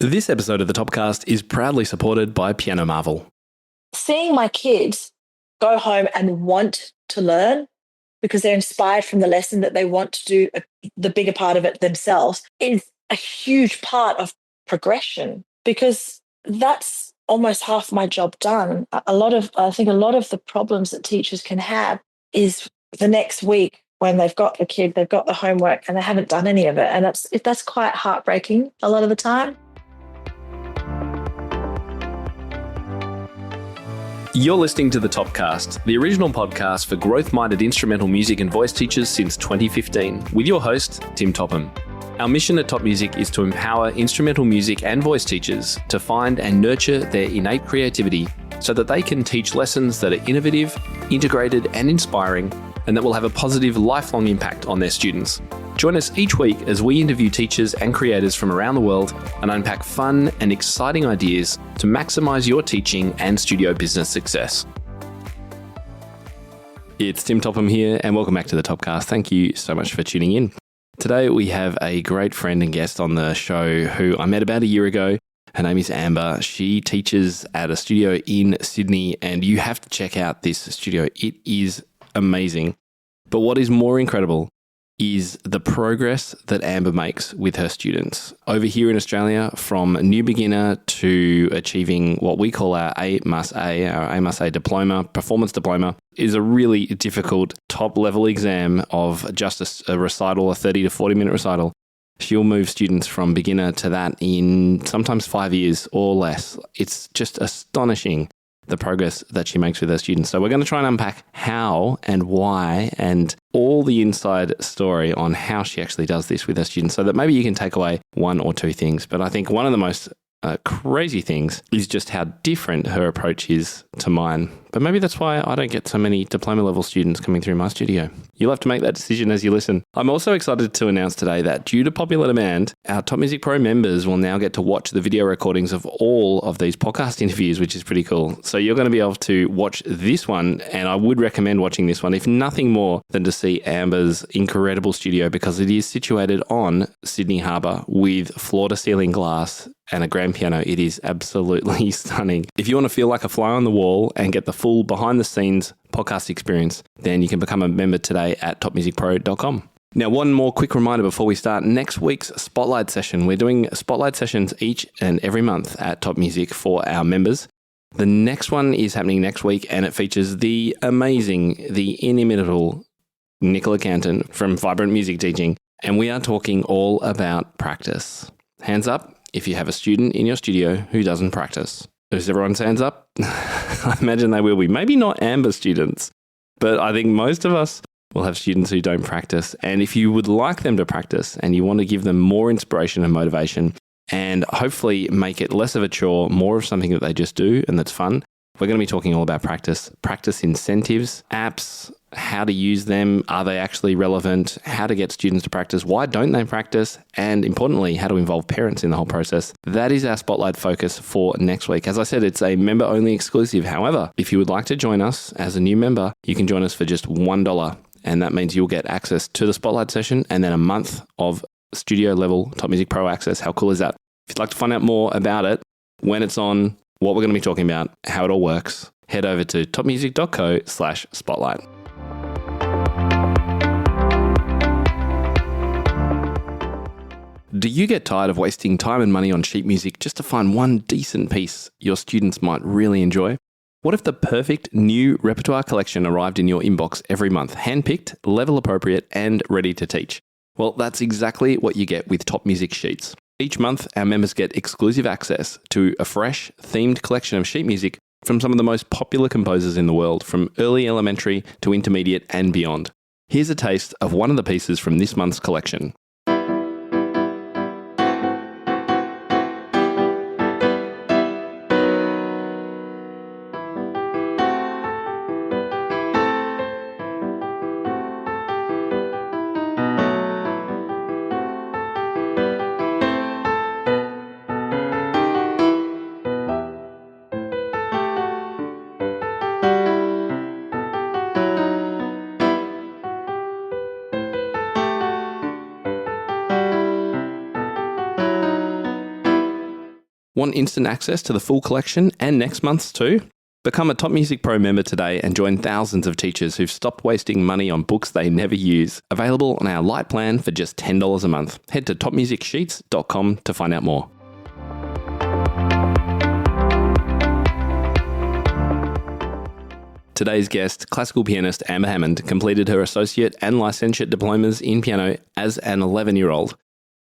This episode of the Topcast is proudly supported by Piano Marvel. Seeing my kids go home and want to learn because they're inspired from the lesson that they want to do the bigger part of it themselves is a huge part of progression, because that's almost half my job done. I think a lot of the problems that teachers can have is the next week when they've got the kid, they've got the homework and they haven't done any of it. And that's quite heartbreaking a lot of the time. You're listening to the Topcast, the original podcast for growth-minded instrumental music and voice teachers since 2015, with your host, Tim Topham. Our mission at Top Music is to empower instrumental music and voice teachers to find and nurture their innate creativity so that they can teach lessons that are innovative, integrated and inspiring, and that will have a positive lifelong impact on their students. Join us each week as we interview teachers and creators from around the world and unpack fun and exciting ideas to maximize your teaching and studio business success. It's Tim Topham here, and welcome back to the Topcast. Thank you so much for tuning in. Today we have a great friend and guest on the show who I met about a year ago. Her name is Amber. She teaches at a studio in Sydney, and you have to check out this studio. It is amazing. But what is more incredible is the progress that Amber makes with her students. Over here in Australia, from new beginner to achieving what we call our A+A diploma, performance diploma, is a really difficult top-level exam of just a recital, a 30 to 40-minute recital. She'll move students from beginner to that in sometimes 5 years or less. It's just astonishing, the progress that she makes with her students. So we're going to try and unpack how and why and all the inside story on how she actually does this with her students so that maybe you can take away one or two things. But I think one of the most crazy things is just how different her approach is to mine. But maybe that's why I don't get so many diploma level students coming through my studio. You'll have to make that decision as you listen. I'm also excited to announce today that due to popular demand, our Top Music Pro members will now get to watch the video recordings of all of these podcast interviews, which is pretty cool. So you're going to be able to watch this one, and I would recommend watching this one, if nothing more than to see Amber's incredible studio, because it is situated on Sydney Harbour with floor-to-ceiling glass and a grand piano. It is absolutely stunning. If you want to feel like a fly on the wall and get the full behind-the-scenes podcast experience, then you can become a member today at topmusicpro.com. Now, one more quick reminder before we start. Next week's Spotlight session. We're doing Spotlight sessions each and every month at Top Music for our members. The next one is happening next week, and it features the amazing, the inimitable Nicola Canton from Vibrant Music Teaching, and we are talking all about practice. Hands up if you have a student in your studio who doesn't practice. Does everyone's hands up? I imagine they will be. Maybe not Amber students, but I think most of us will have students who don't practice. And if you would like them to practice and you want to give them more inspiration and motivation and hopefully make it less of a chore, more of something that they just do and that's fun, we're going to be talking all about practice incentives, apps, how to use them, are they actually relevant, how to get students to practice, why don't they practice, and importantly, how to involve parents in the whole process. That is our Spotlight focus for next week. As I said, it's a member-only exclusive. However, if you would like to join us as a new member, you can join us for just $1, and that means you'll get access to the Spotlight session and then a month of studio-level Top Music Pro access. How cool is that? If you'd like to find out more about it, when it's on, what we're going to be talking about, how it all works, head over to topmusic.co/spotlight. Do you get tired of wasting time and money on sheet music just to find one decent piece your students might really enjoy? What if the perfect new repertoire collection arrived in your inbox every month, handpicked, level appropriate, and ready to teach? Well, that's exactly what you get with Top Music Sheets. Each month, our members get exclusive access to a fresh, themed collection of sheet music from some of the most popular composers in the world, from early elementary to intermediate and beyond. Here's a taste of one of the pieces from this month's collection. Want instant access to the full collection and next month's too? Become a Top Music Pro member today and join thousands of teachers who've stopped wasting money on books they never use. Available on our light plan for just $10 a month. Head to topmusicsheets.com to find out more. Today's guest, classical pianist Ambre Hammond, completed her associate and licentiate diplomas in piano as an 11-year-old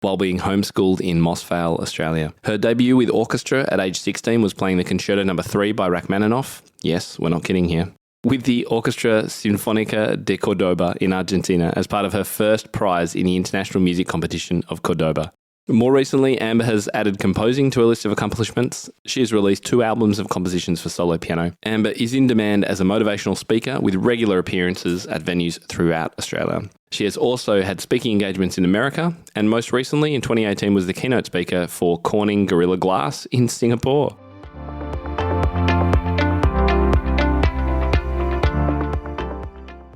while being homeschooled in Moss Vale, Australia. Her debut with orchestra at age 16 was playing the Concerto No. 3 by Rachmaninoff. Yes, we're not kidding here. With the Orchestra Sinfónica de Córdoba in Argentina as part of her first prize in the International Music Competition of Córdoba. More recently, Ambre has added composing to her list of accomplishments. She has released 2 albums of compositions for solo piano. Ambre is in demand as a motivational speaker with regular appearances at venues throughout Australia. She has also had speaking engagements in America, and most recently in 2018 was the keynote speaker for Corning Gorilla Glass in Singapore.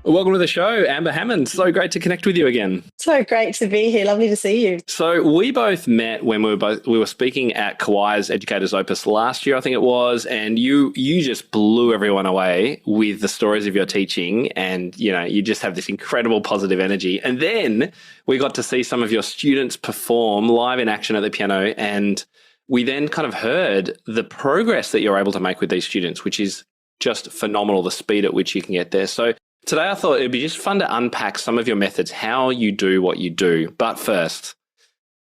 Welcome to the show, Ambre Hammond. So great to connect with you again. So great to be here. Lovely to see you. So we both met when we were speaking at Kauai's Educators Opus last year, I think it was, and you just blew everyone away with the stories of your teaching, and you just have this incredible positive energy. And then we got to see some of your students perform live in action at the piano, and we then kind of heard the progress that you're able to make with these students, which is just phenomenal, the speed at which you can get there. So today I thought it'd be just fun to unpack some of your methods, how you do what you do. But first,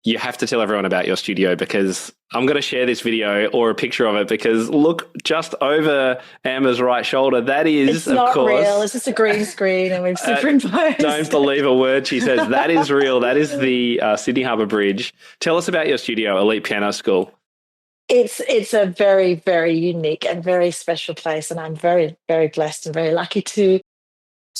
you have to tell everyone about your studio, because I'm going to share this video or a picture of it, because look just over Ambre's right shoulder. That is, of course. It's not real. It's just a green screen and we've superimposed. Don't believe a word she says. That is real. That is the Sydney Harbour Bridge. Tell us about your studio, Elite Piano School. It's a very, very unique and very special place, and I'm very, very blessed and very lucky to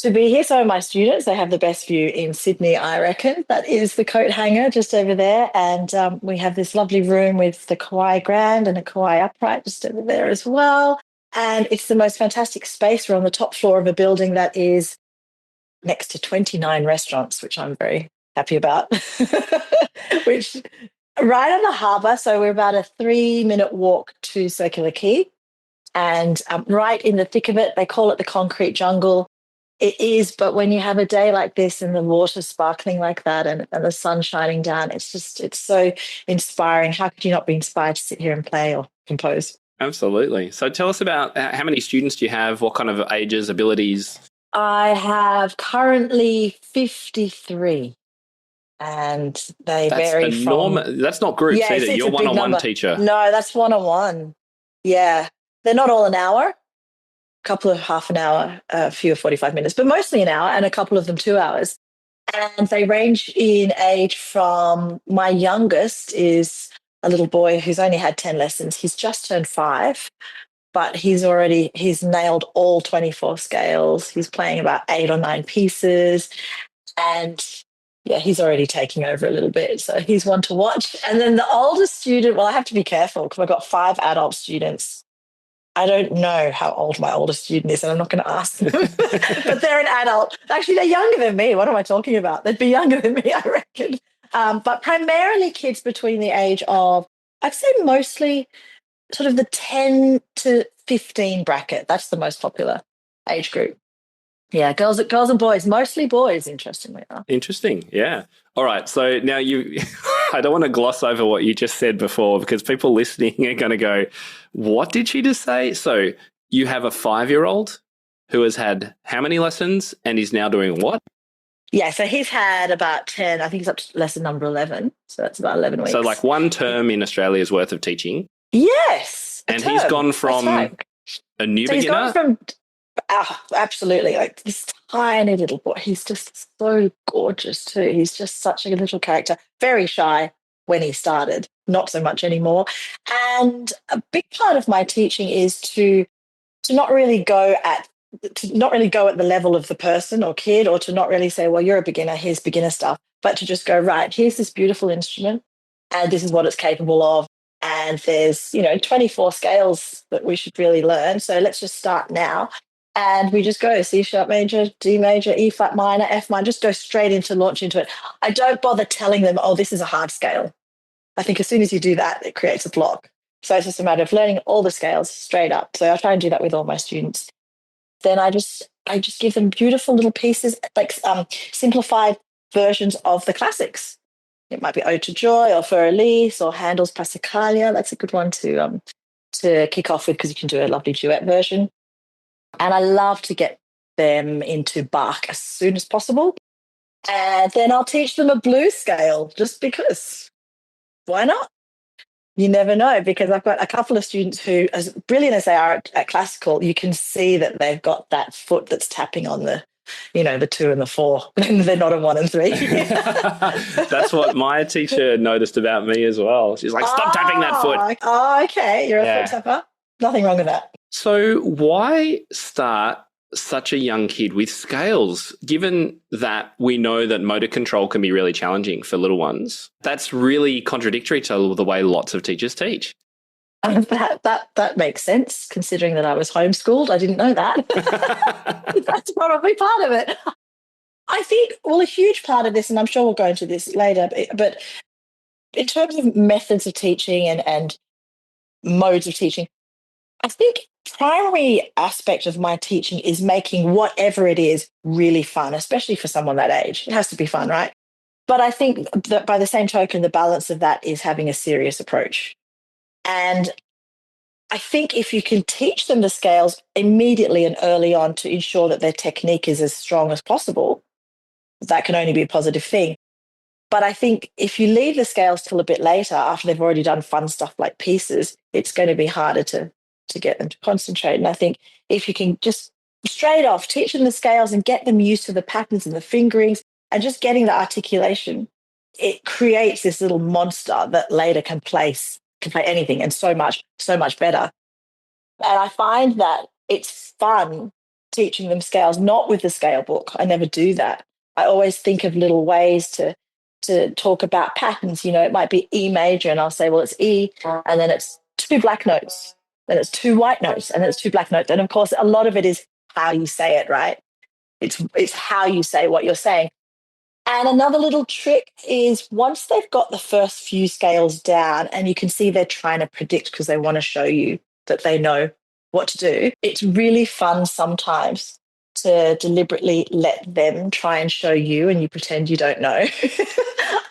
be here. Some of my students, they have the best view in Sydney, I reckon. That is the coat hanger just over there. And we have this lovely room with the Kauai Grand and a Kauai Upright just over there as well. And it's the most fantastic space. We're on the top floor of a building that is next to 29 restaurants, which I'm very happy about. Which right on the harbour. So we're about a 3-minute walk to Circular Quay. And right in the thick of it, they call it the concrete jungle. It is, but when you have a day like this and the water sparkling like that and the sun shining down, it's so inspiring. How could you not be inspired to sit here and play or compose? Absolutely. So tell us about how many students do you have? What kind of ages, abilities? I have currently 53. And they vary from... That's not groups either. You're one-on-one teacher. No, that's one-on-one. Yeah. They're not all an hour. A couple of half an hour, a few of 45 minutes, but mostly an hour, and a couple of them 2 hours. And they range in age from, my youngest is a little boy who's only had 10 lessons. He's just turned 5, but he's nailed all 24 scales. He's playing about 8 or 9 pieces. And yeah, he's already taking over a little bit. So he's one to watch. And then the oldest student, well, I have to be careful because I've got 5 adult students. I don't know how old my oldest student is, and I'm not going to ask them, but they're an adult. Actually, they're younger than me. What am I talking about? They'd be younger than me, I reckon. But primarily kids between the age of, I'd say mostly sort of the 10 to 15 bracket. That's the most popular age group. Yeah, girls and boys, mostly boys, interestingly enough. Interesting, yeah. All right, so now I don't want to gloss over what you just said before, because people listening are going to go, what did she just say? So you have a 5-year-old who has had how many lessons and is now doing what? Yeah, so he's had about 10, I think he's up to lesson number 11, so that's about 11 weeks. So like one term in Australia's worth of teaching? Yes. And he's gone from a new beginner? He's gone from... absolutely, like this tiny little boy. He's just so gorgeous too. He's just such a little character. Very shy when he started, not so much anymore. And a big part of my teaching is to not really go at the level of the person or kid, or to not really say, well, you're a beginner, here's beginner stuff, but to just go, right, here's this beautiful instrument and this is what it's capable of. And there's, 24 scales that we should really learn. So let's just start now. And we just go C sharp major, D major, E flat minor, F minor, just go straight into launch into it. I don't bother telling them, oh, this is a hard scale. I think as soon as you do that, it creates a block. So it's just a matter of learning all the scales straight up. So I try and do that with all my students. Then I just give them beautiful little pieces, like simplified versions of the classics. It might be Ode to Joy or Für Elise or Handel's Passacaglia. That's a good one to kick off with because you can do a lovely duet version. And I love to get them into Bach as soon as possible. And then I'll teach them a blues scale just because. Why not? You never know, because I've got a couple of students who, as brilliant as they are at classical, you can see that they've got that foot that's tapping on the 2 and the 4. They're not a 1 and 3. That's what my teacher noticed about me as well. She's like, stop tapping that foot. Oh, okay. You're a foot tapper. Nothing wrong with that. So why start such a young kid with scales, given that we know that motor control can be really challenging for little ones? That's really contradictory to the way lots of teachers teach. That makes sense, considering that I was homeschooled. I didn't know that. That's probably part of it. I think, well, a huge part of this, and I'm sure we'll go into this later, but in terms of methods of teaching and modes of teaching, I think primary aspect of my teaching is making whatever it is really fun, especially for someone that age. It has to be fun, right? But I think that by the same token, the balance of that is having a serious approach. And I think if you can teach them the scales immediately and early on to ensure that their technique is as strong as possible, that can only be a positive thing. But I think if you leave the scales till a bit later, after they've already done fun stuff like pieces, it's going to be harder to get them to concentrate. And I think if you can just straight off teach them the scales and get them used to the patterns and the fingerings and just getting the articulation, it creates this little monster that later can play anything and so much better. And I find that it's fun teaching them scales, not with the scale book. I never do that. I always think of little ways to talk about patterns. It might be E major, and I'll say, well, it's E, and then it's 2 black notes, then it's 2 white notes, and then it's 2 black notes. And of course, a lot of it is how you say it, right? It's how you say what you're saying. And another little trick is once they've got the first few scales down and you can see they're trying to predict because they want to show you that they know what to do, it's really fun sometimes to deliberately let them try and show you and you pretend you don't know.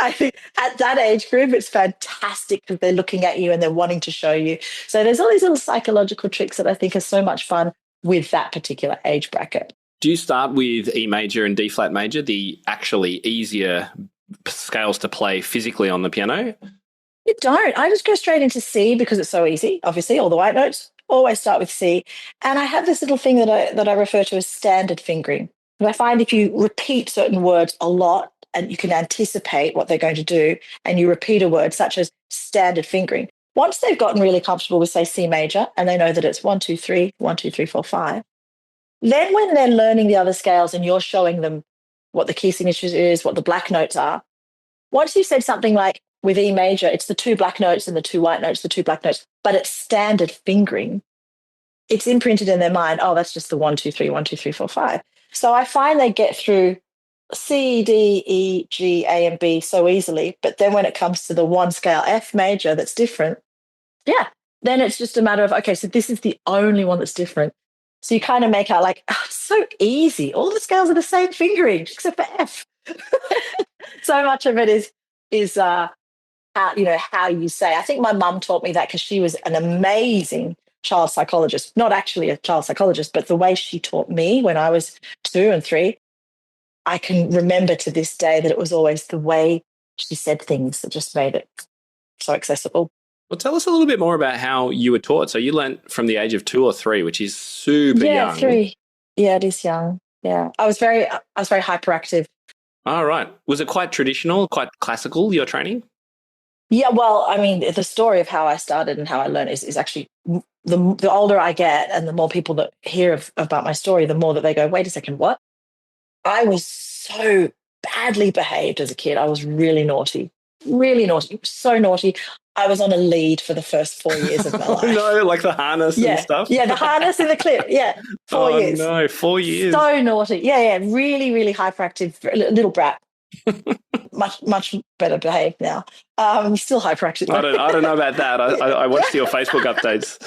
I think at that age group, it's fantastic because they're looking at you and they're wanting to show you. So there's all these little psychological tricks that I think are so much fun with that particular age bracket. Do you start with E major and D flat major, the actually easier scales to play physically on the piano? You don't. I just go straight into C because it's so easy, obviously, all the white notes. Always start with C. And I have this little thing that I refer to as standard fingering. And I find if you repeat certain words a lot and you can anticipate what they're going to do and you repeat a word such as standard fingering, once they've gotten really comfortable with, say, C major and they know that it's 1, 2, 3, 1, 2, 3, 4, 5, then when they're learning the other scales and you're showing them what the key signatures is, what the black notes are, once you said something like with E major, it's the 2 black notes and the 2 white notes, the 2 black notes, but it's standard fingering, it's imprinted in their mind, oh, that's just the 1, 2, 3, 1, 2, 3, 4, 5. So I find they get through C, D, E, G, A, and B so easily. But then when it comes to the one scale F major that's different, then it's just a matter of, okay, so this is the only one that's different. So you kind of make out like, oh, it's so easy. All the scales are the same fingering except for F. So much of it is how you say. I think my mum taught me that because she was an amazing child psychologist, not actually a child psychologist, but the way she taught me when I was 2 and 3, I can remember to this day that it was always the way she said things that just made it so accessible. Well, tell us a little bit more about how you were taught. So you learned from the age of 2 or 3, which is super young. Yeah, 3. Yeah, it is young. Yeah, I was very hyperactive. Oh, right. Was it quite traditional, quite classical, your training? Yeah, well, I mean, the story of how I started and how I learned is actually the older I get and the more people that hear about my story, the more that they go, wait a second, what? I was so badly behaved as a kid. I was really naughty, so naughty. I was on a lead for the first 4 years of my life. No, like the harness and stuff? Yeah, the harness and the clip. Yeah, 4 years. Oh, no, 4 years. So naughty. Yeah, really, really hyperactive little brat. much better behaved now. Still hyperactive. I don't know about that. I watched your Facebook updates.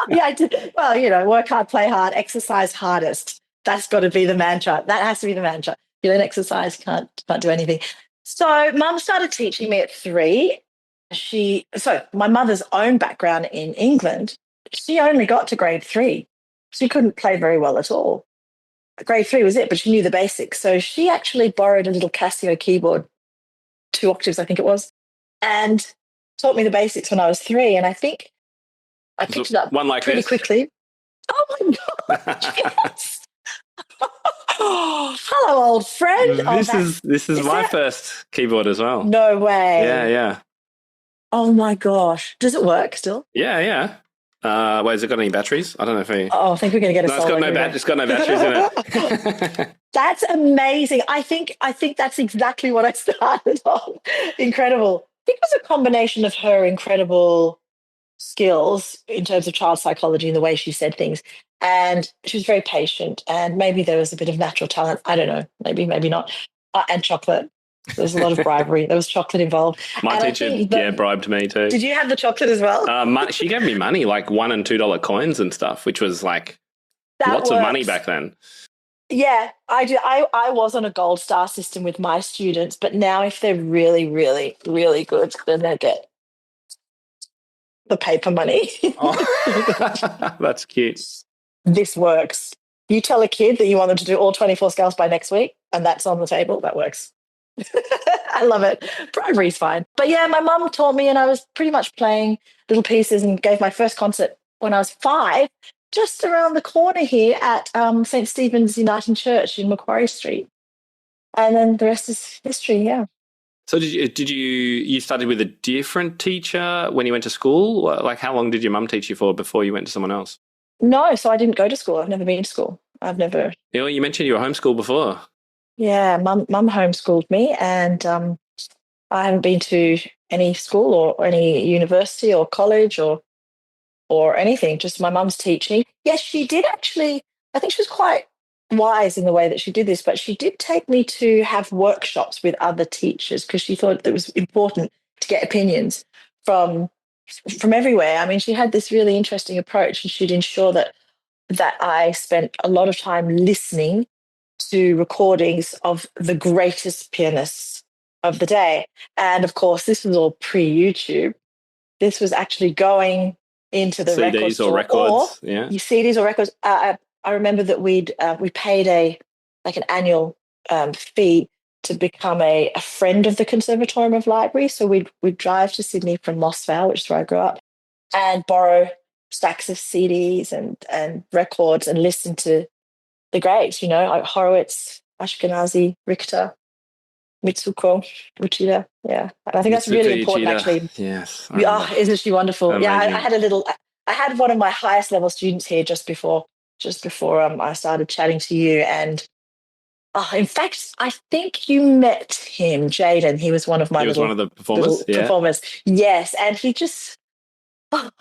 Yeah, I did. Well, work hard, play hard, exercise hardest. That's got to be the mantra. That has to be the mantra. You don't exercise, can't do anything. So mum started teaching me at 3. So my mother's own background in England, she only got to grade 3. She couldn't play very well at all. Grade 3 was it, but she knew the basics. So she actually borrowed a little Casio keyboard, 2 octaves, I think it was, and taught me the basics when I was 3. And I think I picked it up one like pretty this? quickly. Oh my God, yes. Hello, old friend. This is my first keyboard as well. No way. Yeah. Oh my gosh. Does it work still? Yeah. Wait, has it got any batteries? I don't know if we... Oh, I think we're going to get a it's got no batteries in it. That's amazing. I think that's exactly what I started on. Incredible. I think it was a combination of her incredible skills in terms of child psychology and the way she said things. And she was very patient. And maybe there was a bit of natural talent. I don't know. Maybe not. And chocolate. There was a lot of bribery. There was chocolate involved. My teacher, bribed me too. Did you have the chocolate as well? She gave me money, like $1 and $2 coins and stuff, which was like lots of money back then. Yeah, I do. I was on a gold star system with my students, but now if they're really, really, really good, then they get the paper money. Oh, that's cute. This works. You tell a kid that you want them to do all 24 scales by next week, and that's on the table. That works. I love it. Bribery's fine. But yeah, my mum taught me, and I was pretty much playing little pieces and gave my first concert when I was 5, just around the corner here at St. Stephen's Uniting Church in Macquarie Street. And then the rest is history, yeah. So did you started with a different teacher when you went to school? Like how long did your mum teach you for before you went to someone else? No, so I didn't go to school. I've never been to school. I've never... You mentioned you were homeschooled before. Yeah, mum homeschooled me, and I haven't been to any school or any university or college or anything, just my mum's teaching. Yes, she did actually. I think she was quite wise in the way that she did this, but she did take me to have workshops with other teachers because she thought it was important to get opinions from everywhere. I mean, she had this really interesting approach, and she'd ensure that I spent a lot of time listening to recordings of the greatest pianists of the day. And of course, this was all pre-YouTube. This was actually going into the CDs record store, or records, yeah. CDs or records. I remember that we paid an annual fee to become a friend of the Conservatorium of Library. So we'd drive to Sydney from Moss Vale, which is where I grew up, and borrow stacks of CDs and records and listen to the greats, like Horowitz, Ashkenazi, Richter, Mitsuko, Uchida. Yeah. And I think that's really important, actually. Yes. Isn't she wonderful? Amazing. Yeah, I had one of my highest level students here just before I started chatting to you. And in fact, I think you met him, Jaden. He was one of my one of the performers. Performers. Yes. And he just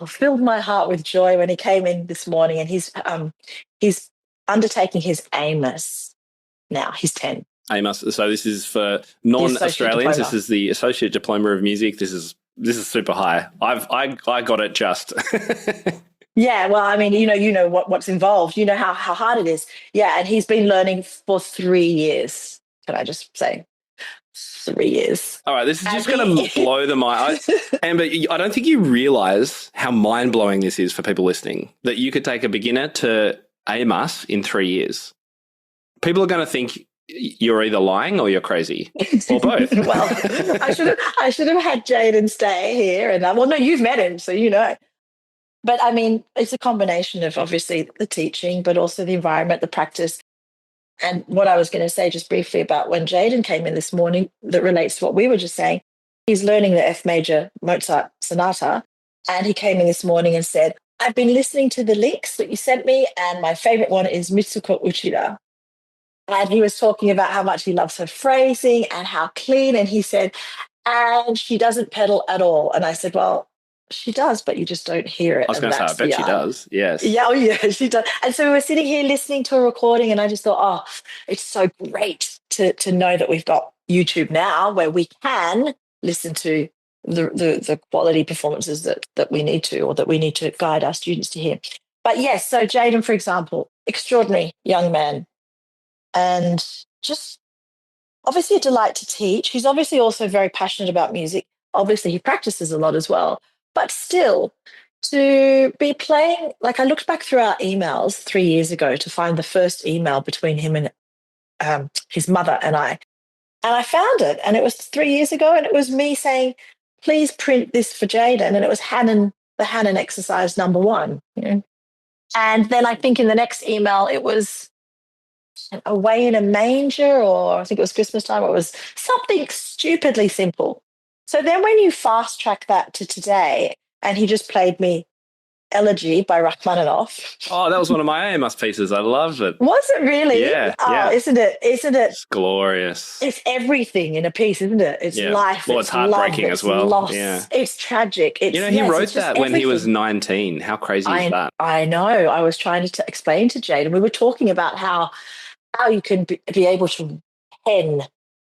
filled my heart with joy when he came in this morning, and he's undertaking his Amos now. He's 10. Amos. So this is for non-Australians. This is the Associate Diploma of Music. This is super high. I got it just. Yeah, well, I mean, you know what's involved. You know how hard it is. Yeah, and he's been learning for 3 years. Can I just say 3 years? All right, this is just going to blow the mind. Amber, I don't think you realise how mind-blowing this is for people listening, that you could take a beginner to Amos in 3 years. People are going to think you're either lying or you're crazy, or both. Well, I should have had Jaden stay here, and no, you've met him, so you know. But I mean, it's a combination of obviously the teaching, but also the environment, the practice. And what I was going to say just briefly about when Jaden came in this morning that relates to what we were just saying, he's learning the F major Mozart sonata. And he came in this morning and said, I've been listening to the links that you sent me, and my favorite one is Mitsuko Uchida. And he was talking about how much he loves her phrasing and how clean. And he said, and she doesn't pedal at all. And I said, well, she does, but you just don't hear it. I was going to say, I bet she does. Yes. Yeah, she does. And so we were sitting here listening to a recording, and I just thought, it's so great to know that we've got YouTube now where we can listen to the quality performances that we need to, or that we need to guide our students to hear. But yes, so Jaden, for example, extraordinary young man, and just obviously a delight to teach. He's obviously also very passionate about music. Obviously, he practices a lot as well. But still, to be playing, like I looked back through our emails 3 years ago to find the first email between him and his mother and I. And I found it, and it was 3 years ago, and it was me saying, please print this for Jaden. And it was Hanon, the Hanon exercise #1. You know? And then I think in the next email, it was away in a manger, or I think it was Christmas time. It was something stupidly simple. So then when you fast track that to today, and he just played me Elegy by Rachmaninoff. Oh, that was one of my AMS pieces. I love it. Was it really? Yeah. Oh, yeah. Isn't it? It's glorious. It's everything in a piece, isn't it? It's life. Well, it's heartbreaking love, as well. It's loss. Yeah. It's tragic. He wrote that when he was 19. How crazy is that? I know. I was trying to explain to Jade, and we were talking about how you can be able to pen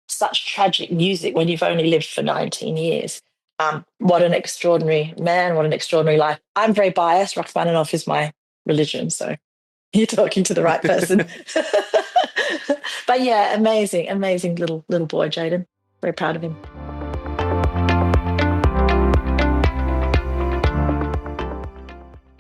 such tragic music when you've only lived for 19 years. What an extraordinary man, what an extraordinary life. I'm very biased. Rachmaninoff is my religion, so you're talking to the right person. But yeah, amazing little boy, Jaden. Very proud of him.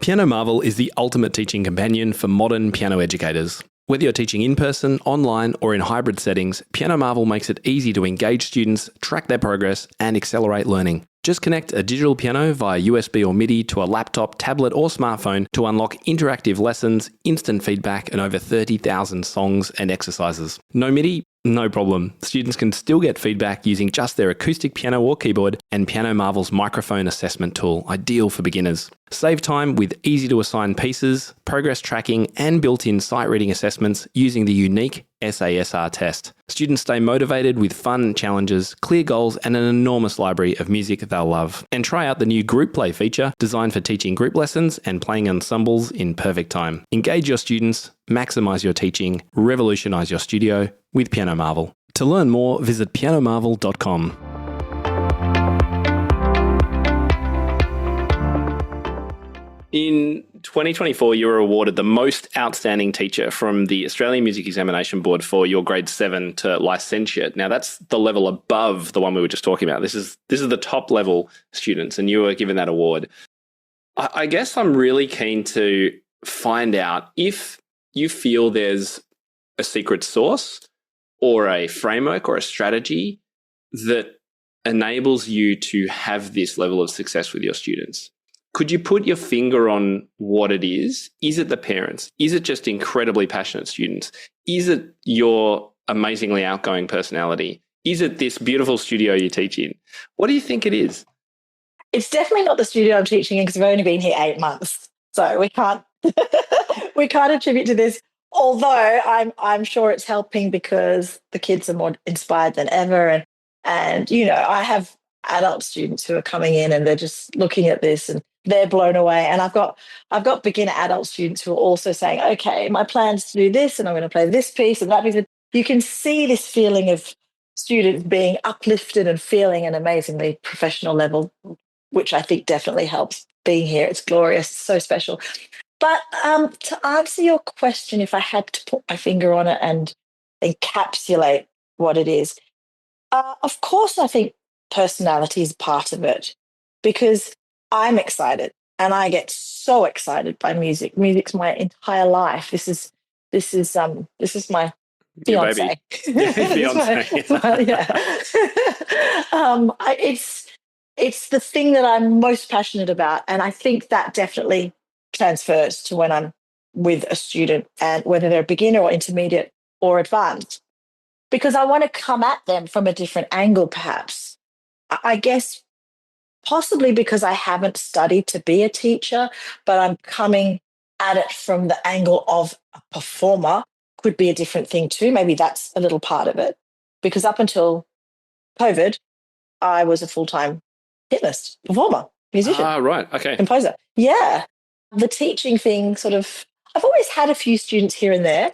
Piano Marvel is the ultimate teaching companion for modern piano educators. Whether you're teaching in person, online, or in hybrid settings, Piano Marvel makes it easy to engage students, track their progress, and accelerate learning. Just connect a digital piano via USB or MIDI to a laptop, tablet, or smartphone to unlock interactive lessons, instant feedback, and over 30,000 songs and exercises. No MIDI? No problem. Students can still get feedback using just their acoustic piano or keyboard and Piano Marvel's microphone assessment tool, ideal for beginners. Save time with easy-to-assign pieces, progress tracking, and built-in sight-reading assessments using the unique SASR test. Students stay motivated with fun challenges, clear goals, and an enormous library of music they'll love. And try out the new Group Play feature designed for teaching group lessons and playing ensembles in perfect time. Engage your students, maximize your teaching, revolutionize your studio with Piano Marvel. To learn more, visit pianomarvel.com. In 2024, you were awarded the Most Outstanding Teacher from the Australian Music Examination Board for your grade 7 to licentiate. Now, that's the level above the one we were just talking about. This is the top level students, and you were given that award. I guess I'm really keen to find out if you feel there's a secret sauce or a framework or a strategy that enables you to have this level of success with your students. Could you put your finger on what it is? Is it the parents? Is it just incredibly passionate students? Is it your amazingly outgoing personality? Is it this beautiful studio you teach in? What do you think it is? It's definitely not the studio I'm teaching in, because I've only been here 8 months. So we can't we can't attribute to this. Although I'm sure it's helping because the kids are more inspired than ever. And you know, I have adult students who are coming in and they're just looking at this and they're blown away. And I've got beginner adult students who are also saying, okay, my plan's to do this and I'm going to play this piece and that piece. You can see this feeling of students being uplifted and feeling an amazingly professional level, which I think definitely helps being here. It's glorious, it's so special. But to answer your question, if I had to put my finger on it and encapsulate what it is, of course, I think personality is part of it, because I'm excited and I get so excited by music. Music's my entire life. This is my fiance. It's the thing that I'm most passionate about, and I think that definitely transfers to when I'm with a student, and whether they're a beginner or intermediate or advanced, because I want to come at them from a different angle, perhaps. I guess possibly because I haven't studied to be a teacher, but I'm coming at it from the angle of a performer. Could be a different thing too. Maybe that's a little part of it, because up until COVID, I was a full-time pianist, performer, musician. Right. Okay. Composer. Yeah. The teaching thing I've always had a few students here and there.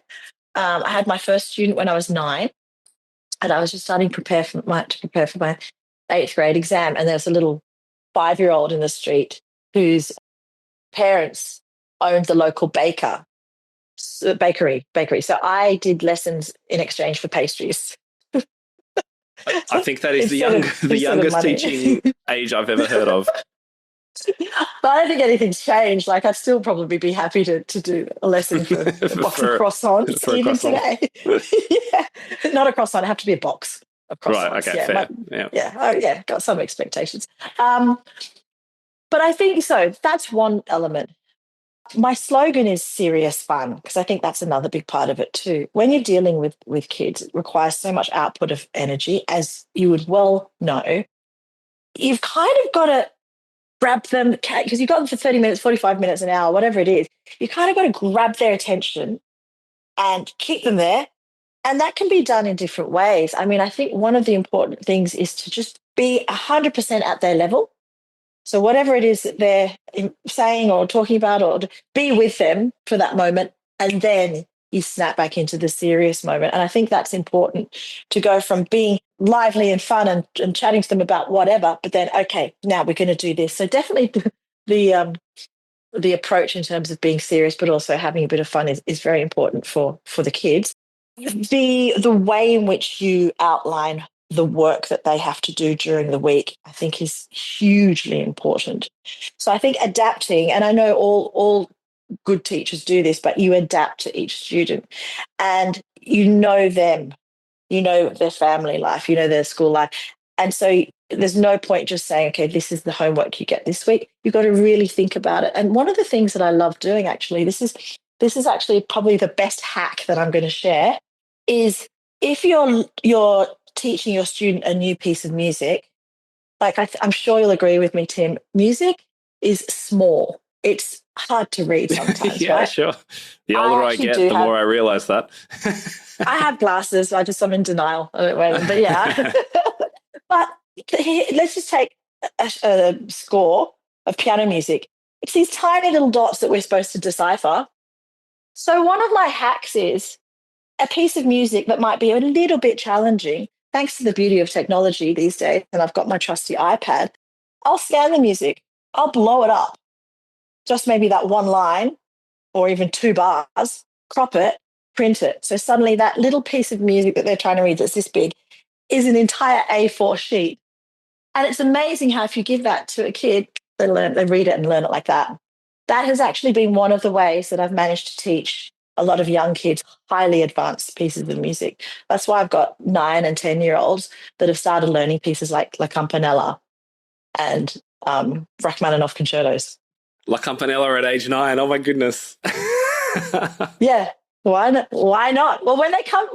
I had my first student when I was 9. And I was just starting to prepare for my 8th grade exam. And there's a little 5-year-old in the street whose parents owned the local bakery. So I did lessons in exchange for pastries. I think that is Instead the of youngest money. teaching age I've ever heard of. But I don't think anything's changed. Like, I'd still probably be happy to do a lesson for a box of croissants for a even croissant. today. Yeah. Not a croissant, it have to be a box of croissants. Right, okay, yeah, fair. yeah, got some expectations. But I think so. That's one element. My slogan is serious fun, because I think that's another big part of it too. When you're dealing with kids, it requires so much output of energy, as you would well know. You've kind of got to grab them, because you've got them for 30 minutes, 45 minutes, an hour, whatever it is. You kind of got to grab their attention and keep them there. And that can be done in different ways. I mean, I think one of the important things is to just be 100% at their level. So whatever it is that they're saying or talking about, or be with them for that moment, and then you snap back into the serious moment. And I think that's important, to go from being lively and fun and chatting to them about whatever, but then, okay, now we're going to do this. So definitely the approach in terms of being serious, but also having a bit of fun is very important for the kids. The way in which you outline the work that they have to do during the week, I think, is hugely important. So I think adapting, and I know all good teachers do this, but you adapt to each student, and you know them, you know their family life, you know their school life. And so there's no point just saying, okay, this is the homework you get this week. You've got to really think about it. And one of the things that I love doing, actually, this is actually probably the best hack that I'm going to share, is if you're teaching your student a new piece of music, like I'm sure you'll agree with me, Tim, music is small. It's hard to read sometimes, Yeah, right? sure. The older I get, the more I realize that. I have glasses. I'm in denial. I don't wear them, but yeah. But let's just take a score of piano music. It's these tiny little dots that we're supposed to decipher. So one of my hacks is a piece of music that might be a little bit challenging, thanks to the beauty of technology these days, and I've got my trusty iPad. I'll scan the music. I'll blow it up. Just maybe that one line or even 2 bars, crop it, print it. So suddenly that little piece of music that they're trying to read that's this big is an entire A4 sheet. And it's amazing how, if you give that to a kid, they read it and learn it like that. That has actually been one of the ways that I've managed to teach a lot of young kids highly advanced pieces of music. That's why I've got 9 and 10-year-olds that have started learning pieces like La Campanella and Rachmaninoff concertos. La Campanella at age 9. Oh my goodness. Yeah. Why not? Why not? Well, when they come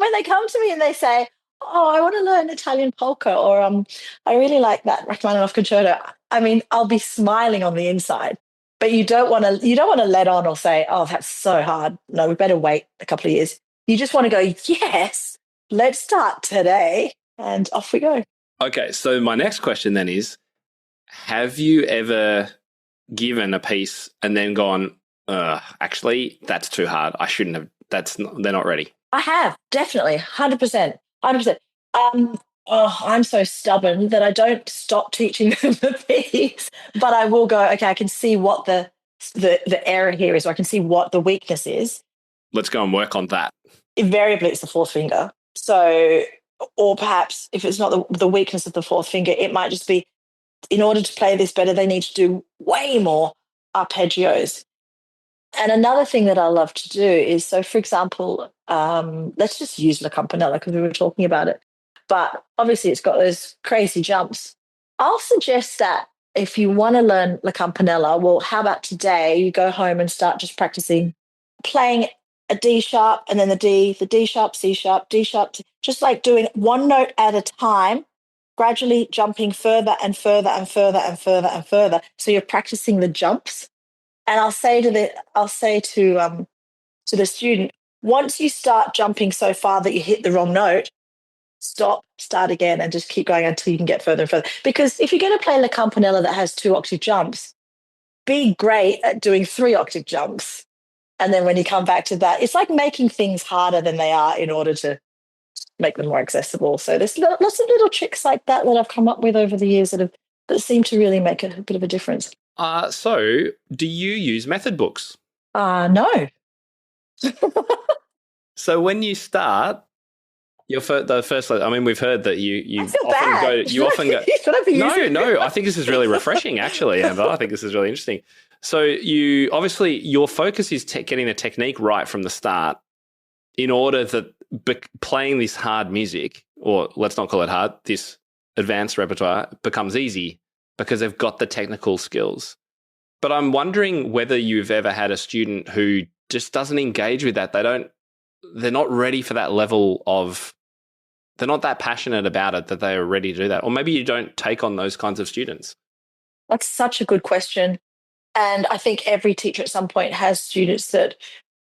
to me and they say, "Oh, I want to learn Italian polka," or I really like that Rachmaninoff concerto, I mean, I'll be smiling on the inside. But you don't want to let on or say, "Oh, that's so hard. No, we better wait a couple of years." You just want to go, "Yes, let's start today," and off we go. Okay, so my next question then is, have you ever given a piece and then gone, actually, that's too hard. I shouldn't have. They're not ready. I have, definitely, 100%. 100%. I'm so stubborn that I don't stop teaching them the piece, but I will go, okay, I can see what the error here is, or I can see what the weakness is. Let's go and work on that. Invariably, it's the 4th finger. So, or perhaps if it's not the weakness of the 4th finger, it might just be, in order to play this better, they need to do way more arpeggios. And another thing that I love to do is, so for example, let's just use La Campanella because we were talking about it. But obviously it's got those crazy jumps. I'll suggest that if you want to learn La Campanella, well, how about today you go home and start just practicing playing a D sharp and then the D sharp, C sharp, D sharp, just like doing one note at a time, gradually jumping further and further and further and further and further. So you're practicing the jumps. And I'll say to the student, once you start jumping so far that you hit the wrong note, stop, start again, and just keep going until you can get further and further. Because if you're going to play La Campanella that has 2-octave jumps, be great at doing 3-octave jumps. And then when you come back to that, it's like making things harder than they are in order to make them more accessible. So there's lots of little tricks like that I've come up with over the years that seem to really make a bit of a difference. So do you use method books? No. So when you start, the first, I mean, we've heard that you often go. You often go. No. I think this is really refreshing, actually, Amber. I think this is really interesting. So you obviously your focus is getting the technique right from the start, in order that playing this hard music, or let's not call it hard, this advanced repertoire becomes easy because they've got the technical skills. But I'm wondering whether you've ever had a student who just doesn't engage with that. They're not ready for that level of. They're not that passionate about it that they are ready to do that. Or maybe you don't take on those kinds of students. That's such a good question. And I think every teacher at some point has students that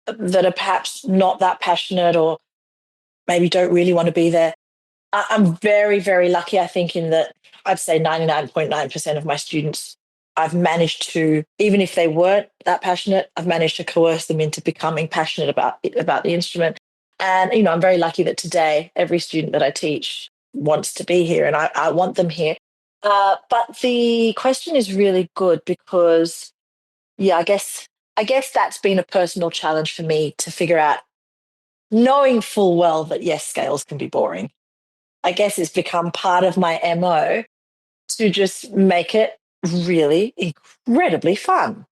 are perhaps not that passionate or maybe don't really want to be there. I'm very, very lucky, I think, in that I'd say 99.9% of my students, I've managed to, even if they weren't that passionate, I've managed to coerce them into becoming passionate about the instrument. And, I'm very lucky that today every student that I teach wants to be here, and I want them here. But the question is really good because, I guess that's been a personal challenge for me to figure out, knowing full well that, yes, scales can be boring. I guess it's become part of my MO to just make it really incredibly fun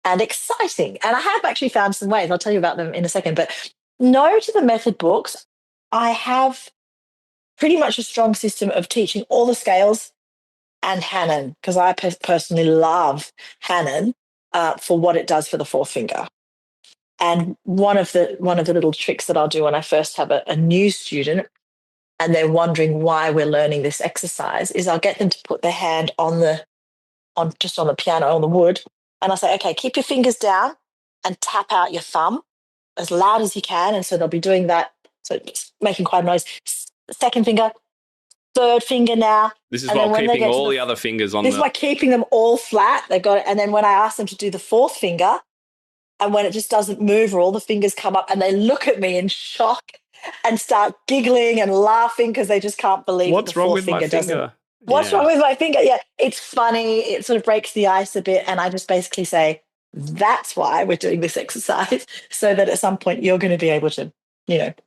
and exciting. And I have actually found some ways. I'll tell you about them in a second. But no to the method books. I have pretty much a strong system of teaching all the scales and Hanon, because I personally love Hanon for what it does for the fourth finger. And one of the little tricks that I'll do when I first have a new student and they're wondering why we're learning this exercise is I'll get them to put their hand on the piano, on the wood, and I'll say, okay, keep your fingers down and tap out your thumb as loud as you can. And so they'll be doing that. So it's making quite a noise. Second finger, third finger now. This is while keeping all the other fingers on. This is by keeping them all flat. They've got it. And then when I ask them to do the fourth finger, and when it just doesn't move or all the fingers come up and they look at me in shock and start giggling and laughing because they just can't believe what's wrong with my finger. What's wrong with my finger? Yeah, it's funny. It sort of breaks the ice a bit. And I just basically say, that's why we're doing this exercise, so that at some point you're going to be able to,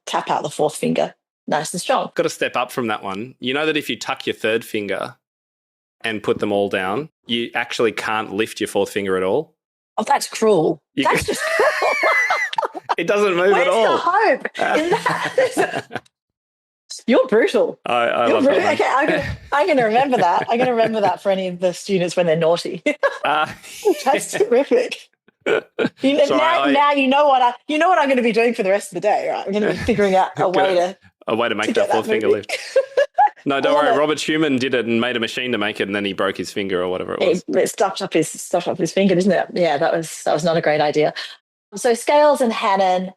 tap out the fourth finger nice and strong. Got to step up from that one. You know that if you tuck your third finger and put them all down, you actually can't lift your fourth finger at all. Oh, that's cruel. That's just cruel. It doesn't move at all. Where's the hope in that? You're brutal. I love that. Okay, I'm going to remember that. I'm going to remember that for any of the students when they're naughty. That's terrific. Now you know what I'm going to be doing for the rest of the day. Right? I'm going to be figuring out a way to make that fourth finger lift. No, don't worry. Robert Schumann did it and made a machine to make it, and then he broke his finger or whatever it was. It stuffed up his finger, didn't it? Yeah, that was not a great idea. So scales and Hanon.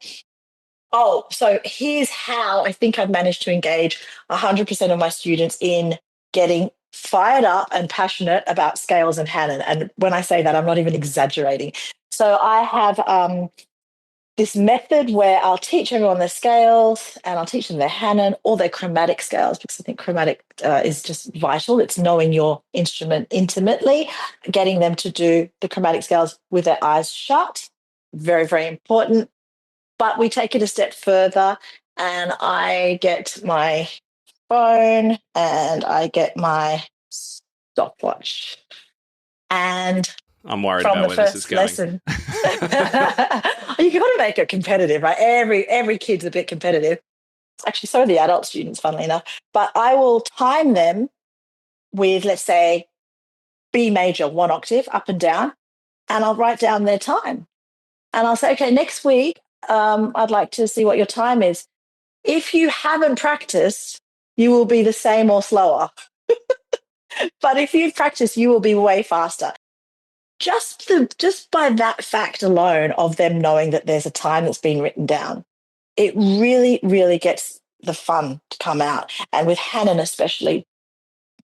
Oh, so here's how I think I've managed to engage 100% of my students in getting fired up and passionate about scales and Hanon. And when I say that, I'm not even exaggerating. So I have this method where I'll teach everyone their scales and I'll teach them their Hanon or their chromatic scales, because I think chromatic is just vital. It's knowing your instrument intimately, getting them to do the chromatic scales with their eyes shut. Very, very important. But we take it a step further and I get my phone and I get my stopwatch. And I'm worried about where this is going. Lesson, you've got to make it competitive, right? Every kid's a bit competitive. Actually, so are the adult students, funnily enough. But I will time them with, let's say, B major, 1 octave, up and down, and I'll write down their time. And I'll say, okay, next week, I'd like to see what your time is. If you haven't practiced, you will be the same or slower. But if you've practiced, you will be way faster. Just by that fact alone of them knowing that there's a time that's been written down, it really, really gets the fun to come out. And with Hanon especially,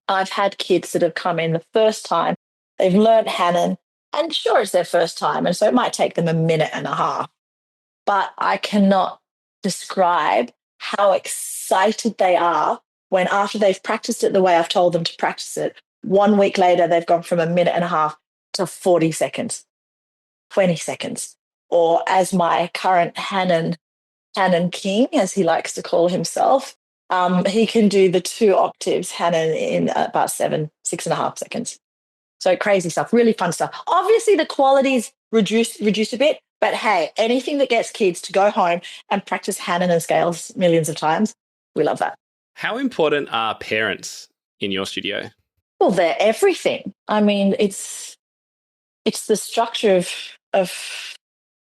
I've had kids that have come in the first time, they've learned Hanon, and sure, it's their first time, and so it might take them a minute and a half. But I cannot describe how excited they are when, after they've practiced it the way I've told them to practice it, 1 week later, they've gone from a minute and a half to 40 seconds, 20 seconds. Or as my current Hanon King, as he likes to call himself, he can do the 2 octaves Hanon in about 6.5 seconds. So crazy stuff, really fun stuff. Obviously, the quality's reduced a bit, but hey, anything that gets kids to go home and practice Hanon and scales millions of times, we love that. How important are parents in your studio? Well, they're everything. I mean, it's the structure of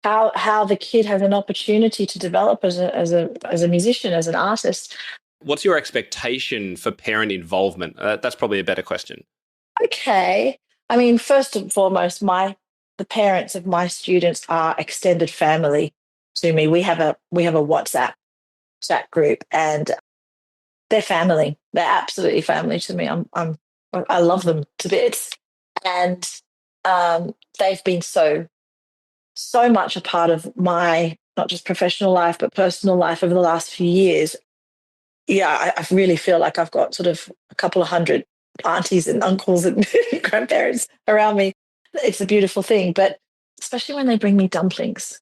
how the kid has an opportunity to develop as a musician, as an artist. What's your expectation for parent involvement? That's probably a better question. Okay. I mean, first and foremost, the parents of my students are extended family to me. We have a WhatsApp chat group, and they're family. They're absolutely family to me. I love them to bits, and they've been so much a part of my not just professional life but personal life over the last few years. Yeah, I really feel like I've got sort of a couple of hundred aunties and uncles and grandparents around me. It's a beautiful thing, but especially when they bring me dumplings,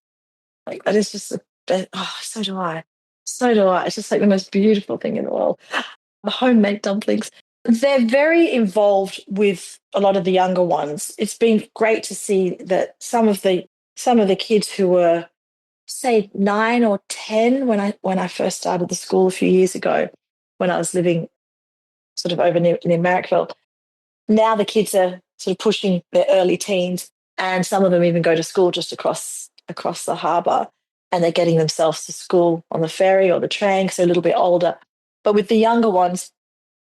like that is just so do I. So do I. It's just like the most beautiful thing in the world. The homemade dumplings. They're very involved with a lot of the younger ones. It's been great to see that some of the kids who were, say, 9 or 10 when I first started the school a few years ago, when I was living sort of over near Marrickville. Now the kids are sort of pushing their early teens, and some of them even go to school just across the harbour, and they're getting themselves to school on the ferry or the train, so a little bit older. But with the younger ones,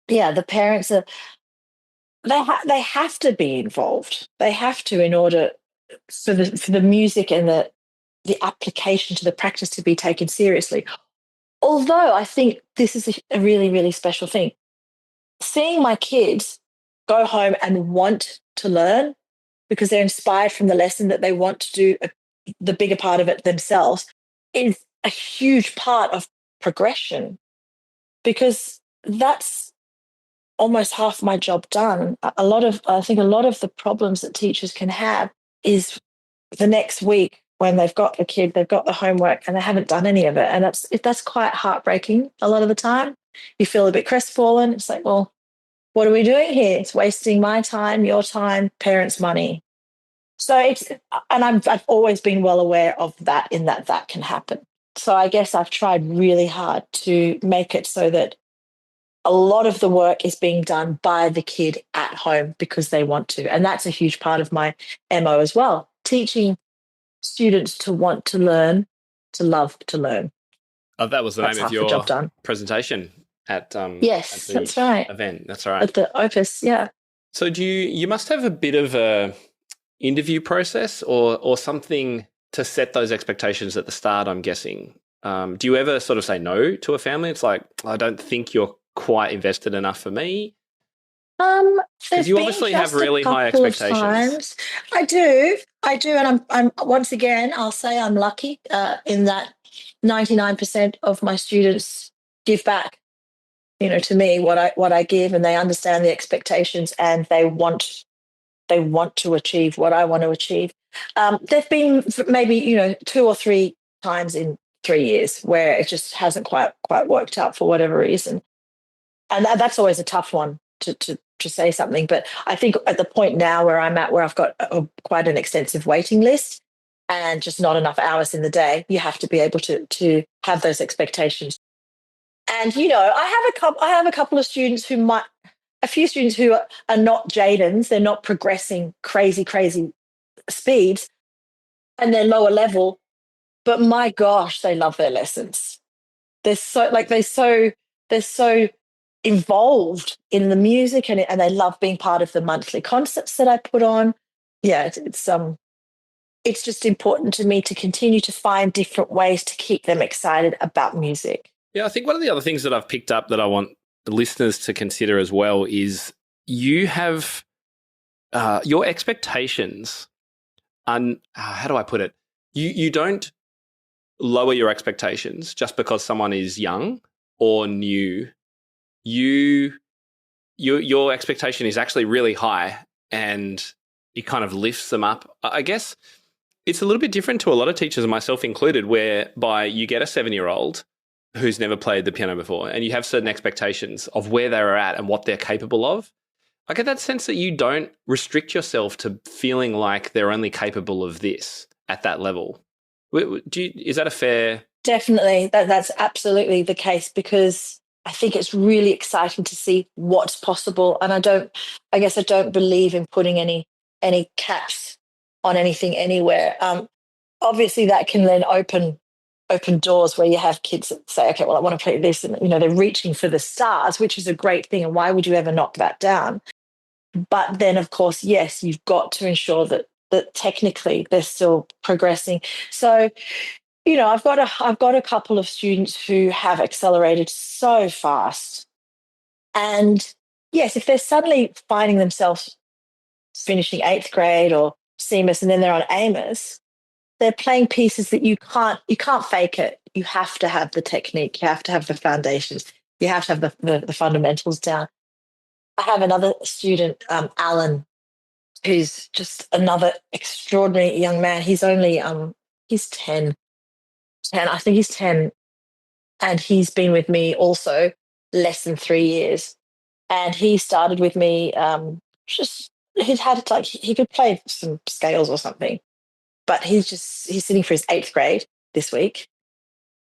yeah, the parents are they have to be involved. They have to, in order for the music and the application to the practice to be taken seriously. Although I think this is a really, really special thing. Seeing my kids go home and want to learn because they're inspired from the lesson that they want to do the bigger part of it themselves is a huge part of progression, because that's almost half my job done. I think a lot of the problems that teachers can have is the next week when they've got the kid, they've got the homework and they haven't done any of it. And that's quite heartbreaking a lot of the time. You feel a bit crestfallen. It's like, well, what are we doing here? It's wasting my time, your time, parents' money. So I've always been well aware of that, in that can happen. So I guess I've tried really hard to make it so that a lot of the work is being done by the kid at home because they want to. And that's a huge part of my MO as well. Teaching students to want to learn, to love to learn. Oh, that was the name of your presentation at yes, at that's right. Event. That's right. At the Opus, yeah. So you must have a bit of a interview process or something to set those expectations at the start, I'm guessing. Do you ever sort of say no to a family? It's like, I don't think you're quite invested enough for me. Because you obviously have really high expectations. I do, and I'm once again, I'll say I'm lucky in that 99% of my students give back, to me what I give, and they understand the expectations, and they want to achieve what I want to achieve. There've been maybe 2 or 3 times in 3 years where it just hasn't quite worked out for whatever reason, and that's always a tough one to say something. But I think at the point now where I'm at, where I've got quite an extensive waiting list and just not enough hours in the day, you have to be able to have those expectations. And I have a couple of students a few students who are not Jadens. They're not progressing crazy speeds, and they're lower level. But my gosh, they love their lessons. They're so involved in the music, and they love being part of the monthly concerts that I put on. Yeah, it's just important to me to continue to find different ways to keep them excited about music. Yeah, I think one of the other things that I've picked up that I want the listeners to consider as well is you have your expectations. How do I put it? You don't lower your expectations just because someone is young or new, your expectation is actually really high and it kind of lifts them up. I guess it's a little bit different to a lot of teachers, myself included, whereby you get a 7-year-old who's never played the piano before and you have certain expectations of where they're at and what they're capable of. I get that sense that you don't restrict yourself to feeling like they're only capable of this at that level. Is that a fair... Definitely. That's absolutely the case, because I think it's really exciting to see what's possible. And I don't believe in putting any caps on anything anywhere. Obviously that can then open doors where you have kids that say, okay, well, I want to play this. And, they're reaching for the stars, which is a great thing. And why would you ever knock that down? But then, of course, yes, you've got to ensure that technically they're still progressing. So, I've got a couple of students who have accelerated so fast. And yes, if they're suddenly finding themselves finishing 8th grade or CMAS and then they're on AMAS, they're playing pieces that you can't fake it. You have to have the technique. You have to have the foundations. You have to have the fundamentals down. I have another student, Alan, who's just another extraordinary young man. He's only he's 10. I think he's 10, and he's been with me also less than 3 years. And he started with me. He could play some scales or something, but he's sitting for his 8th grade this week.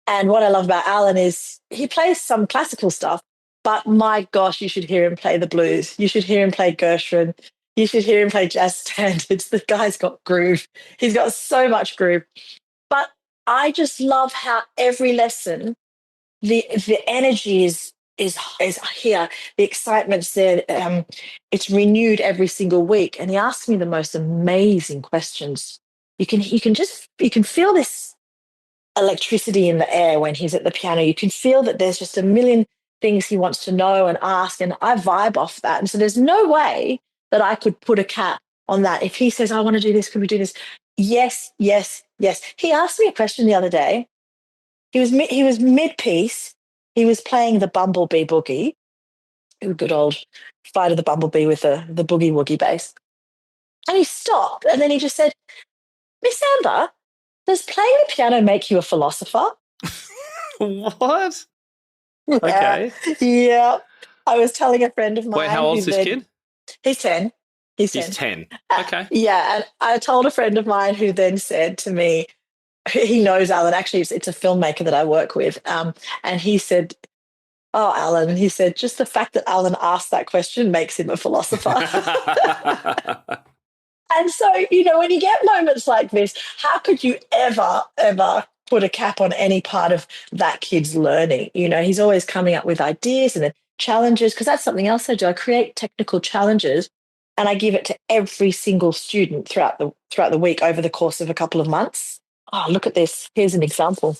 And what I love about Alan is he plays some classical stuff, but my gosh, you should hear him play the blues. You should hear him play Gershwin. You should hear him play jazz standards. The guy's got groove. He's got so much groove. But I just love how every lesson, the energy is here. The excitement's there. It's renewed every single week. And he asks me the most amazing questions. You can feel this electricity in the air when he's at the piano. You can feel that there's just a million things he wants to know and ask, and I vibe off that. And so there's no way that I could put a cap on that. If he says, I want to do this, could we do this? Yes, yes, yes. He asked me a question the other day. He was mid-piece. He was playing the Bumblebee Boogie, a good old Fight of the Bumblebee with the boogie woogie bass. And he stopped, and then he just said, Miss Amber, does playing the piano make you a philosopher? What? Yeah. Okay. Yeah. I was telling a friend of mine. Wait, how old is this kid? He's 10. He's 10. Okay. Yeah. And I told a friend of mine who then said to me, he knows Alan. Actually, it's a filmmaker that I work with. And he said, oh, Alan. And he said, just the fact that Alan asked that question makes him a philosopher. And so, when you get moments like this, how could you ever put a cap on any part of that kid's learning? He's always coming up with ideas and then challenges, because that's something else I do. I create technical challenges and I give it to every single student throughout the week over the course of a couple of months. Oh, look at this. Here's an example.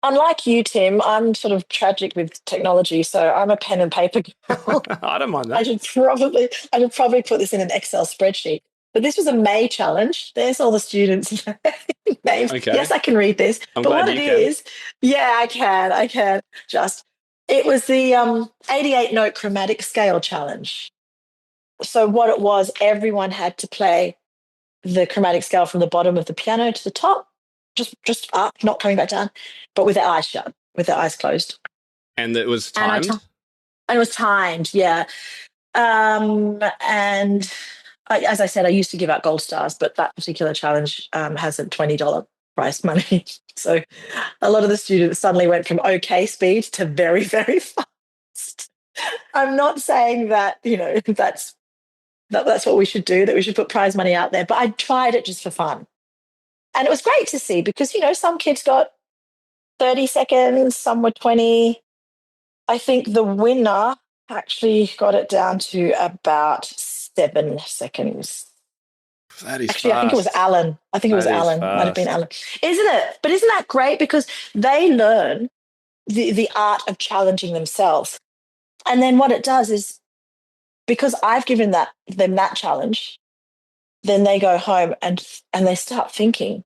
Unlike you, Tim, I'm sort of tragic with technology, so I'm a pen and paper girl. I don't mind that. I should probably put this in an Excel spreadsheet. But this was a May challenge. There's all the students' names. Okay. Yes, I can read this. I'm but glad what you it can. is, yeah, I can. It was the 88-note chromatic scale challenge. So what it was, everyone had to play the chromatic scale from the bottom of the piano to the top, just up, not coming back down, but with their eyes shut, with their eyes closed. And it was timed? And it was timed, yeah. And as I said, I used to give out gold stars, but that particular challenge has a $20 prize money. So a lot of the students suddenly went from okay speed to very, very fast. I'm not saying that, that's what we should do, that we should put prize money out there, but I tried it just for fun. And it was great to see because, some kids got 30 seconds, some were 20. I think the winner actually got it down to about 7 seconds. That is Actually, fast. I think it was Alan. Might have been Alan. Isn't it? But isn't that great? Because they learn the art of challenging themselves. And then what it does is, because I've given them that challenge, then they go home and they start thinking.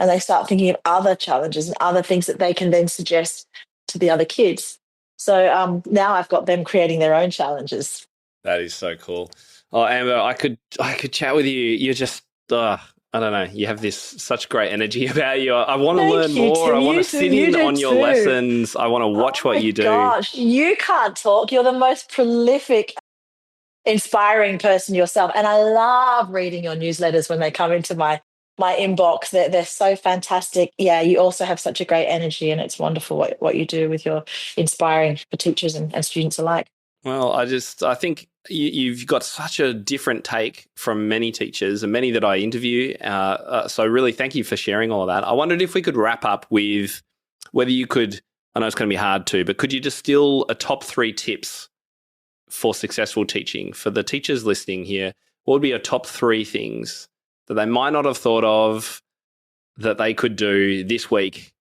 and they start thinking of other challenges and other things that they can then suggest to the other kids. So now I've got them creating their own challenges. That is so cool. Oh, Amber, I could chat with you. You're just, I don't know. You have this such great energy about you. I want to learn more. Tim. I want to sit in on your lessons. I want to watch what you do. Gosh, you can't talk. You're the most prolific, inspiring person yourself. And I love reading your newsletters when they come into my inbox. They're so fantastic. Yeah, you also have such a great energy, and it's wonderful what you do with your inspiring for teachers and students alike. Well, I think you've got such a different take from many teachers and many that I interview. So really, thank you for sharing all of that. I wondered if we could wrap up with whether you could, I know it's going to be hard to, but could you distill a top 3 tips for successful teaching? For the teachers listening here, what would be your top 3 things that they might not have thought of that they could do this week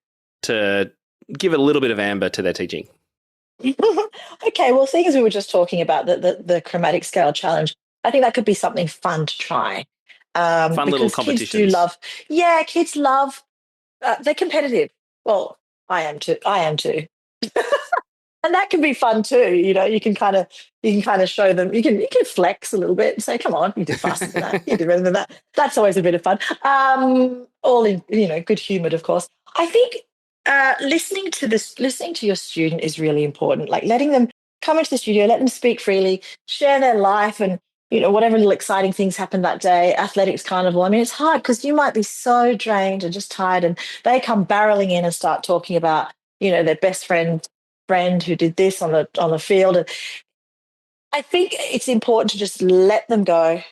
to give a little bit of amber to their teaching? Okay, well, seeing as we were just talking about the chromatic scale challenge, I think that could be something fun to try. Fun little competitions. Kids love, they're competitive. Well, I am too. And that can be fun too. You can kind of show them, you can flex a little bit and say, come on, you did faster than that, you did better than that. That's always a bit of fun. All in, good humored, of course. I think listening to your student is really important. Like letting them come into the studio, let them speak freely, share their life, and whatever little exciting things happen that day. Athletics, carnival. I mean, it's hard because you might be so drained and just tired, and they come barreling in and start talking about their best friend who did this on the field. And I think it's important to just let them go,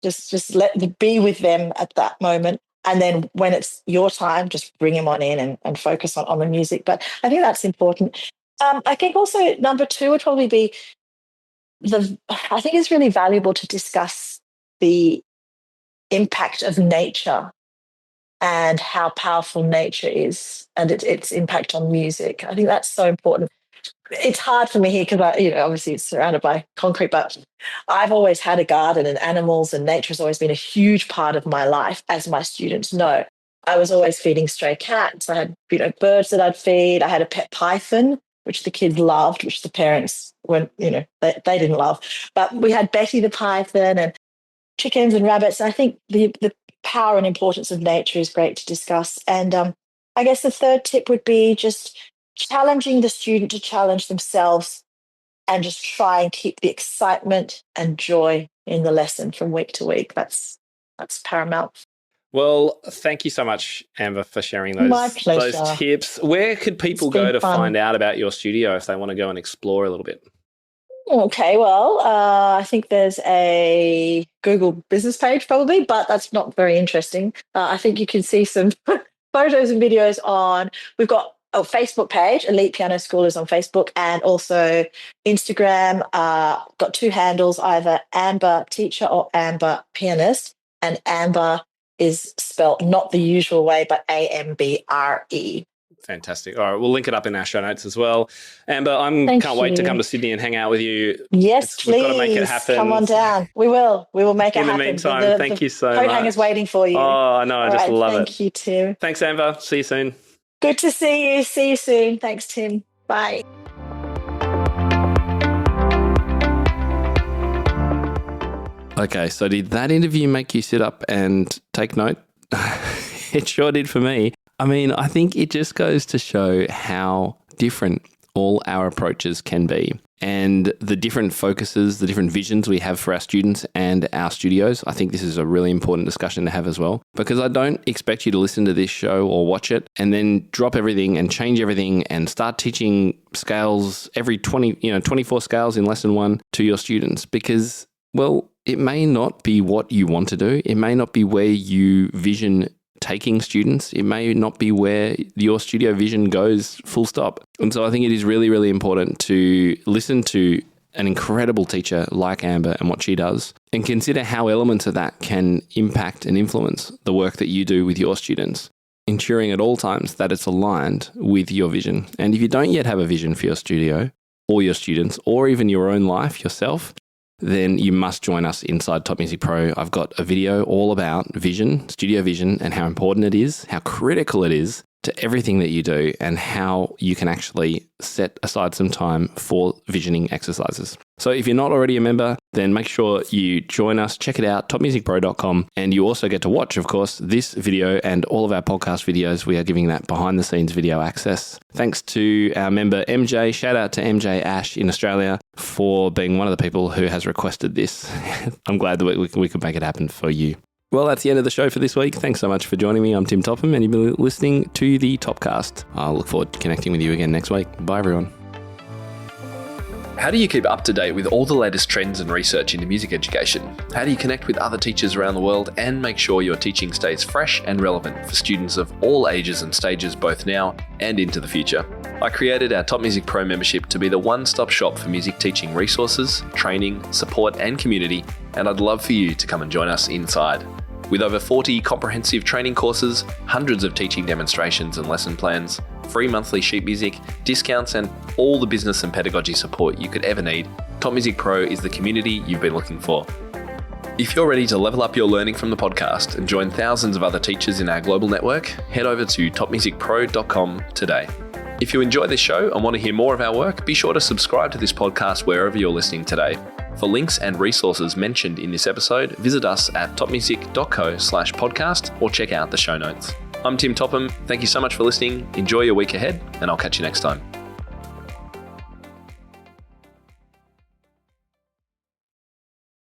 just let them be with them at that moment. And then when it's your time, just bring them on in and focus on the music. But I think that's important. I think also number 2 would probably be I think it's really valuable to discuss the impact of nature and how powerful nature is and its impact on music. I think that's so important. It's hard for me here because obviously it's surrounded by concrete, but I've always had a garden, and animals and nature has always been a huge part of my life, as my students know. I was always feeding stray cats. I had birds that I'd feed. I had a pet python, which the kids loved, which the parents they didn't love. But we had Betty the python and chickens and rabbits. I think the power and importance of nature is great to discuss. And I guess the 3rd tip would be just challenging the student to challenge themselves and just try and keep the excitement and joy in the lesson from week to week. That's paramount. Well, thank you so much, Amber, for sharing those tips. Where could people go to find out about your studio if they want to go and explore a little bit? Okay, well, I think there's a Google business page probably, but that's not very interesting. I think you can see some photos and videos we've got a Facebook page, Elite Piano School is on Facebook, and also Instagram. Got 2 handles, either Amber Teacher or Amber Pianist, and Amber is spelled not the usual way, but AMBRE. Fantastic. All right, we'll link it up in our show notes as well. Amber, can't wait to come to Sydney and hang out with you. Yes, please. We've got to make it happen. Come on down. We will. We will make it happen. In the meantime, thank you so much. Coat hanger's waiting for you. Oh, I know. I just love it. Thank you, Tim. Thanks, Amber. See you soon. Good to see you. See you soon. Thanks, Tim. Bye. Okay, so did that interview make you sit up and take note? It sure did for me. I mean, I think it just goes to show how different all our approaches can be, and the different focuses, the different visions we have for our students and our studios. I think this is a really important discussion to have as well, because I don't expect you to listen to this show or watch it and then drop everything and change everything and start teaching scales every 24 scales in lesson 1 to your students, because, well, it may not be what you want to do. It may not be where you vision taking students. It may not be where your studio vision goes, full stop. And so I think it is really, really important to listen to an incredible teacher like Amber and what she does, and consider how elements of that can impact and influence the work that you do with your students, ensuring at all times that it's aligned with your vision. And if you don't yet have a vision for your studio or your students, or even your own life yourself, then you must join us inside Top Music Pro. I've got a video all about vision, studio vision, and how important it is, how critical it is to everything that you do, and how you can actually set aside some time for visioning exercises. So if you're not already a member, then make sure you join us. Check it out, topmusicpro.com. And you also get to watch, of course, this video and all of our podcast videos. We are giving that behind the scenes video access. Thanks to our member MJ. Shout out to MJ Ash in Australia for being one of the people who has requested this. I'm glad that we could make it happen for you. Well, that's the end of the show for this week. Thanks so much for joining me. I'm Tim Topham, and you've been listening to the Topcast. I'll look forward to connecting with you again next week. Bye, everyone. How do you keep up to date with all the latest trends and research into music education? How do you connect with other teachers around the world and make sure your teaching stays fresh and relevant for students of all ages and stages, both now and into the future? I created our Top Music Pro membership to be the one-stop shop for music teaching resources, training, support, and community, and I'd love for you to come and join us inside. With over 40 comprehensive training courses, hundreds of teaching demonstrations and lesson plans, free monthly sheet music, discounts, and all the business and pedagogy support you could ever need, Top Music Pro is the community you've been looking for. If you're ready to level up your learning from the podcast and join thousands of other teachers in our global network, head over to topmusicpro.com today. If you enjoy this show and want to hear more of our work, be sure to subscribe to this podcast wherever you're listening today. For links and resources mentioned in this episode, visit us at topmusic.co/podcast or check out the show notes. I'm Tim Topham. Thank you so much for listening. Enjoy your week ahead, and I'll catch you next time.